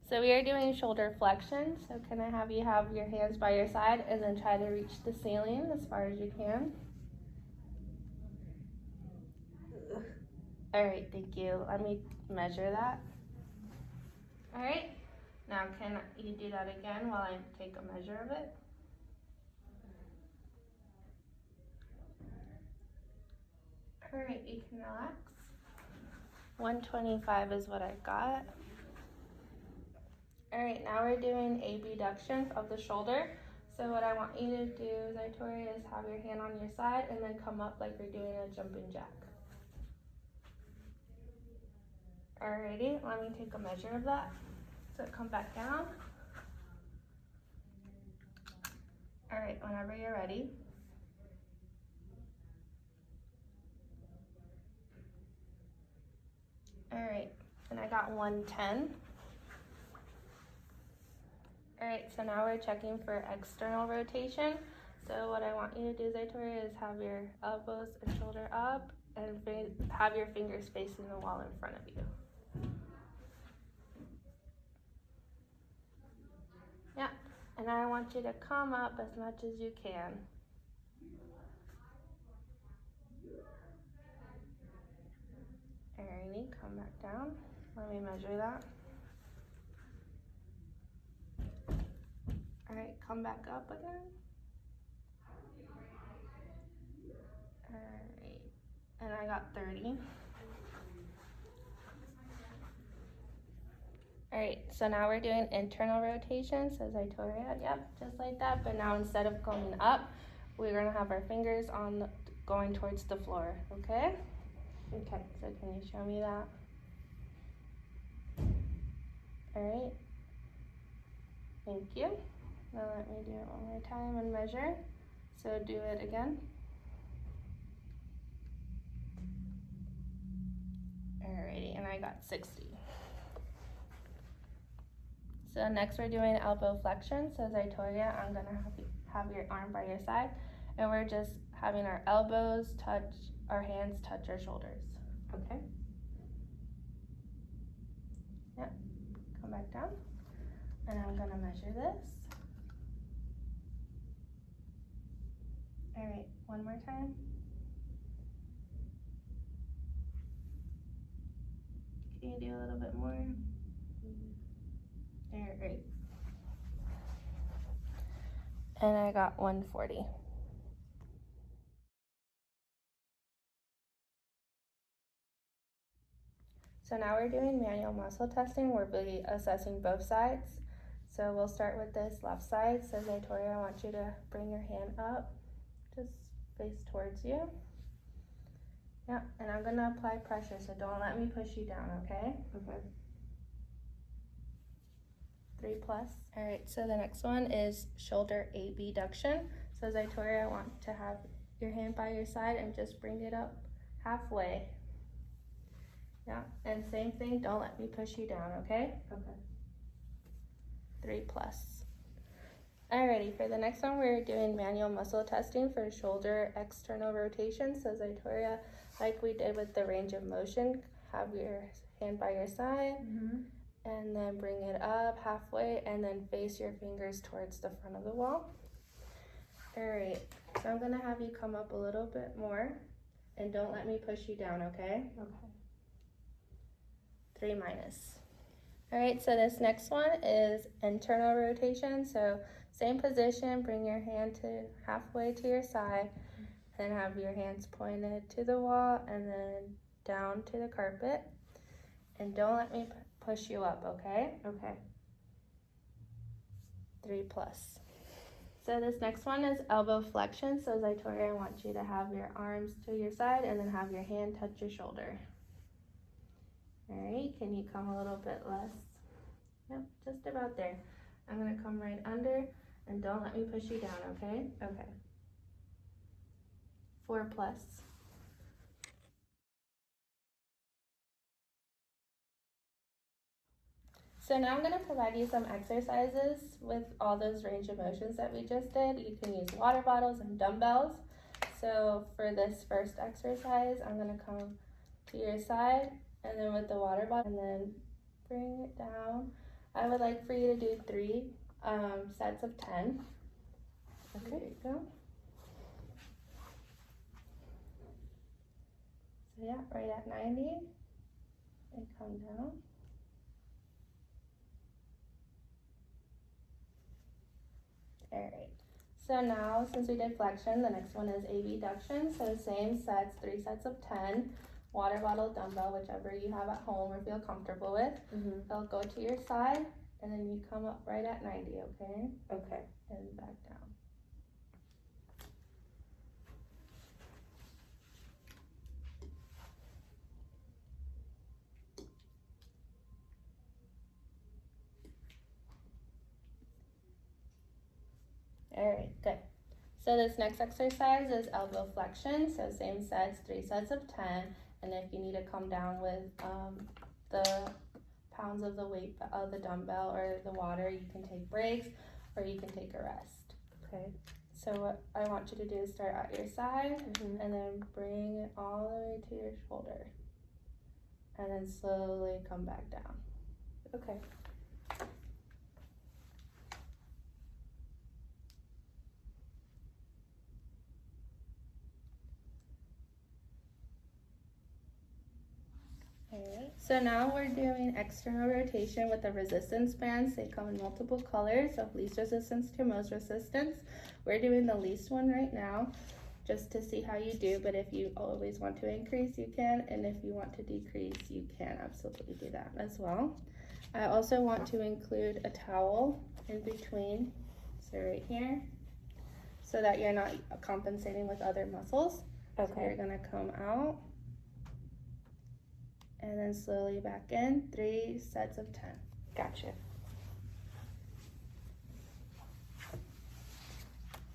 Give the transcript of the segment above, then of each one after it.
So we are doing shoulder flexion. So can I have you have your hands by your side and then try to reach the ceiling as far as you can? All right, thank you. Let me measure that. All right, now can you do that again while I take a measure of it? All right, you can relax. 125 is what I got. All right, now we're doing abduction of the shoulder. So what I want you to do, Victoria, is have your hand on your side and then come up like you're doing a jumping jack. Alrighty, let me take a measure of that. So come back down. All right, whenever you're ready. All right, and I got 110. All right, so now we're checking for external rotation. So what I want you to do, Victoria, is have your elbows and shoulder up and have your fingers facing the wall in front of you. Yeah, and I want you to come up as much as you can. Alrighty, come back down. Let me measure that. All right, come back up again. All right, and I got 30. All right, so now we're doing internal rotation, says Victoria. Yep, just like that, but now instead of going up, we're gonna have our fingers going towards the floor, okay? Okay, so can you show me that? All right, thank you. Now let me do it one more time and measure. So do it again. Alrighty, and I got 60. So next we're doing elbow flexion. So Victoria, I'm gonna have your arm by your side, and we're just having our elbows touch, our hands touch our shoulders, okay? Yep, come back down, and I'm gonna measure this. All right, one more time. Can you do a little bit more? All right. And I got 140. So now we're doing manual muscle testing. We're really assessing both sides. So we'll start with this left side. So Victoria, I want you to bring your hand up, just face towards you. Yeah, and I'm gonna apply pressure, so don't let me push you down, okay? Okay. 3+. All right, so the next one is shoulder abduction. So Victoria, I want to have your hand by your side and just bring it up halfway. Yeah, and same thing, don't let me push you down, okay? Okay. 3+. Alrighty, for the next one, we're doing manual muscle testing for shoulder external rotation. So Victoria, like we did with the range of motion, have your hand by your side, and then bring it up halfway, and then face your fingers towards the front of the wall. Alright, so I'm gonna have you come up a little bit more, and don't let me push you down, okay? Okay. 3-. All right, so this next one is internal rotation. So same position, bring your hand to halfway to your side, then have your hands pointed to the wall and then down to the carpet. And don't let me push you up, okay? Okay. 3+. So this next one is elbow flexion. So Victoria, I want you to have your arms to your side and then have your hand touch your shoulder. All right, can you come a little bit less? Yep, just about there. I'm gonna come right under, and don't let me push you down, okay? Okay. 4+. So now I'm gonna provide you some exercises with all those range of motions that we just did. You can use water bottles and dumbbells. So for this first exercise, I'm gonna come to your side, and then with the water bottle, and then bring it down. I would like for you to do 3 sets of 10. Okay. There you go. So yeah, right at 90, and come down. Alright, so now since we did flexion, the next one is abduction. So same sets, 3 sets of 10, water bottle, dumbbell, whichever you have at home or feel comfortable with. They'll go to your side, and then you come up right at 90, okay? Okay. And back down. Alright, good. So this next exercise is elbow flexion. So same sets, 3 sets of 10. And if you need to come down with the pounds of the weight of the dumbbell or the water, you can take breaks or you can take a rest. Okay. So what I want you to do is start at your side and then bring it all the way to your shoulder. And then slowly come back down. Okay. Alright, so now we're doing external rotation with the resistance bands. They come in multiple colors, so least resistance to most resistance. We're doing the least one right now, just to see how you do, but if you always want to increase, you can, and if you want to decrease, you can absolutely do that as well. I also want to include a towel in between, so right here, so that you're not compensating with other muscles. Okay. So you're gonna come out, and then slowly back in, 3 sets of 10. Gotcha.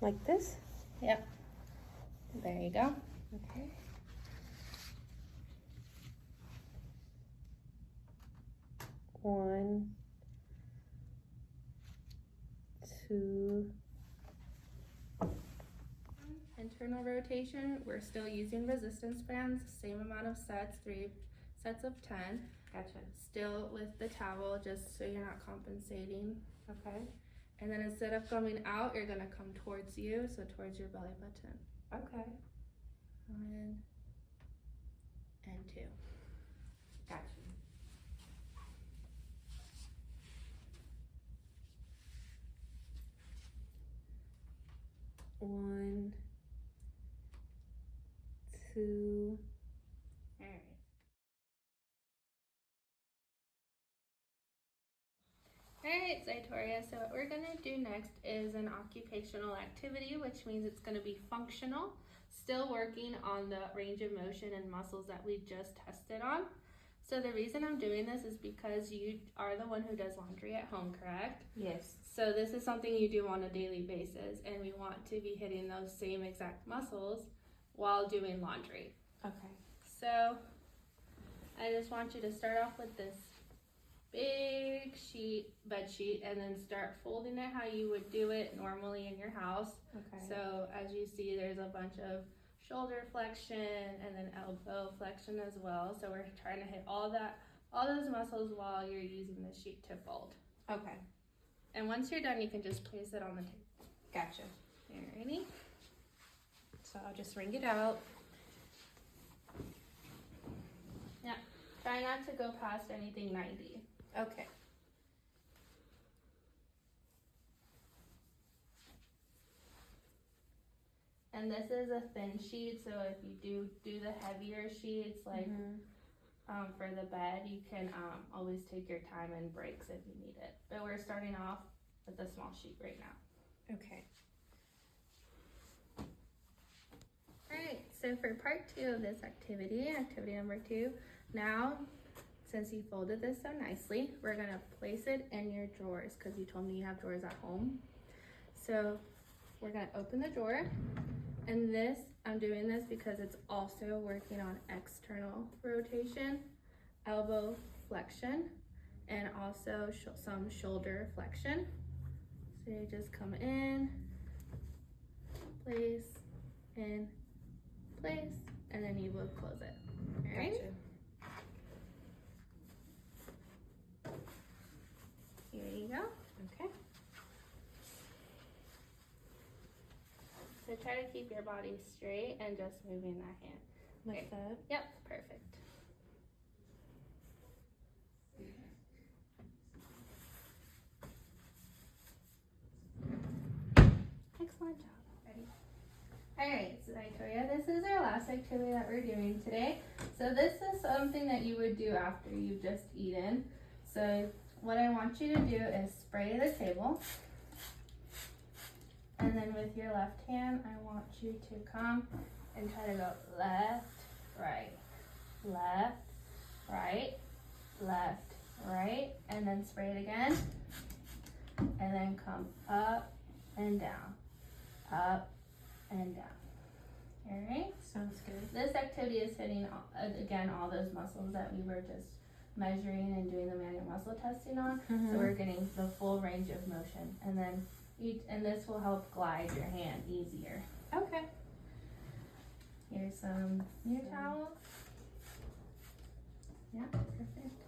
Like this? Yep. There you go. Okay. One, two. Internal rotation, we're still using resistance bands, same amount of sets, 3 sets of 10. Gotcha. Still with the towel, just so you're not compensating. Okay. And then instead of coming out, you're gonna come towards you, so towards your belly button. Okay. 1 and 2. Gotcha. One, two. All right. Alright, Zaitoria, so what we're gonna do next is an occupational activity, which means it's gonna be functional, still working on the range of motion and muscles that we just tested on. So the reason I'm doing this is because you are the one who does laundry at home, correct? Yes. So this is something you do on a daily basis, and we want to be hitting those same exact muscles while doing laundry. Okay. So I just want you to start off with this big bed sheet, and then start folding it how you would do it normally in your house. Okay. So as you see, there's a bunch of shoulder flexion and then elbow flexion as well. So we're trying to hit all those muscles while you're using the sheet to fold. Okay. And once you're done, you can just place it on the table. Gotcha. Alrighty. So I'll just wring it out. Yeah. Try not to go past anything 90. Okay. And this is a thin sheet, so if you do the heavier sheets, like for the bed, you can always take your time and breaks if you need it. But we're starting off with a small sheet right now. Okay. Alright, so for part 2 of this activity number 2, now, since you folded this so nicely, we're gonna place it in your drawers, because you told me you have drawers at home. So we're gonna open the drawer, and this, I'm doing this because it's also working on external rotation, elbow flexion, and also some shoulder flexion. So you just come in, place, in, place, and then you will close it. Alright? Gotcha. You So try to keep your body straight and just moving that hand. Like that. Yep, perfect. Excellent job. Ready? Alright, so Victoria, this is our last activity that we're doing today. So this is something that you would do after you've just eaten. So what I want you to do is spray the table. And then with your left hand, I want you to come and try to go left, right, left, right, left, right, and then spray it again. And then come up and down, up and down. Alright? Sounds good. This activity is hitting, again, all those muscles that we were just measuring and doing the manual muscle testing on. So we're getting the full range of motion. And then and this will help glide your hand easier. Okay. Here's some new towels. Yeah, perfect.